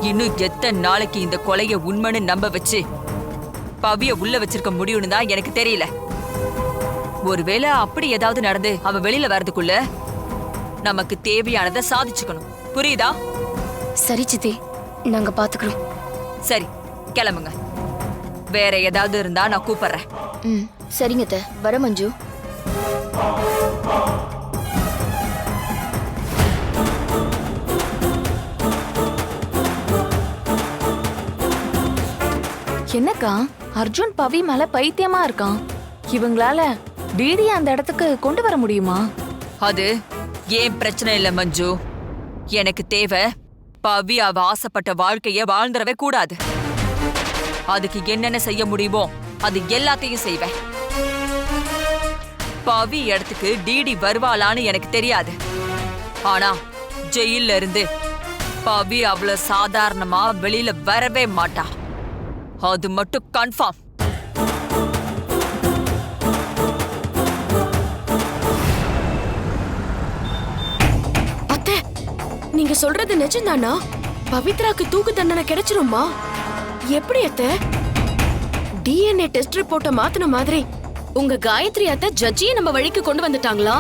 இன்னும் எத்தனை நாளைக்கு இந்த கொலைய உண்மைன்னு நம்ப வச்சு பவிய உள்ள வச்சிருக்க முடியும்னு தான் எனக்கு தெரியல. ஒருவேளை அப்படி ஏதாவது நடந்து அவ வெளியில வர்றதுக்குள்ள நமக்கு தேவையானதை சாதிச்சுக்கணும். புரியுதா? சரி சித்தி, நாங்க பாத்துக்கிறோம். சரி, கிளம்புங்க. வேற ஏதாவது இருந்தா நான் கூப்பிடுறேன். சரிங்க அத்தை, வர மஞ்சு. என்னக்கா, அர்ஜுன் பவி மேல பைத்தியமா இருக்கான். இவங்களால டிடி அந்த இடத்துக்கு கொண்டு வர முடியுமா? அது ஏன் பிரச்சனை இல்ல மஞ்சு. எனக்கு தேவை பவி அவ ஆசைப்பட்ட வாழ்க்கைய வாழ்ந்துடவே கூடாது. அதுக்கு என்னென்ன செய்ய முடியுமோ அது எல்லாத்தையும் செய்வேன். பவி இடத்துக்கு டிடி வருவாளான்னு எனக்கு தெரியாது. ஆனா ஜெயில இருந்து பவி அவ்வளவு சாதாரணமா வெளியில வரவே மாட்டா. அது மட்டும் கன்ஃபார்ம். அத்தை, நீங்க சொல்றது நிஜம்தானா? பவித்ராக்கு தூக்கு தண்டனை கிடைச்சிருமா? எப்படி அத்தை? டிஎன்ஏ டெஸ்ட் ரிப்போர்ட்ட மாத்தின மாதிரி உங்க காயத்ரி அத்தை ஜட்ஜியை நம்ம வழிக்கு கொண்டு வந்துட்டாங்களா?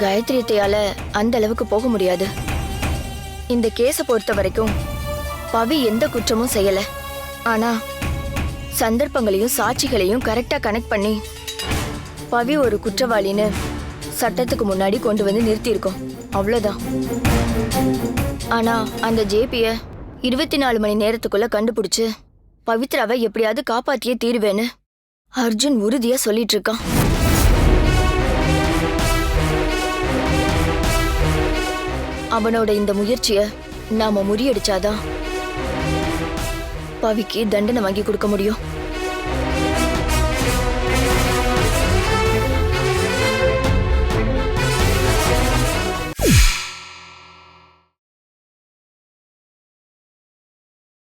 காயத்ரி அத்தையால அந்த அளவுக்கு போக முடியாது. இந்த கேஸ பொறுத்த வரைக்கும் பவி எந்த குற்றமும் செய்யல. ஆனா சந்தர்ப்பங்களையும் சாட்சிகளையும் கரெக்டா கனெக்ட் பண்ணி பவி ஒரு குற்றவாளின்னு சட்டத்துக்கு முன்னாடி கொண்டு வந்து நிறுத்தியிருக்கோம். அவ்வளவுதான். ஆனா அந்த ஜேபிய 24 மணி நேரத்துக்குள்ள கண்டுபிடிச்சு பவித்ராவை எப்படியாவது காப்பாத்தியே தீருவேன்னு அர்ஜுன் உறுதியா சொல்லிட்டு இருக்கான். அவனோட இந்த முயற்சிய நாம முறியடிச்சாதான் பவிக்கு தண்டனை வாங்கி கொடுக்க முடியும்.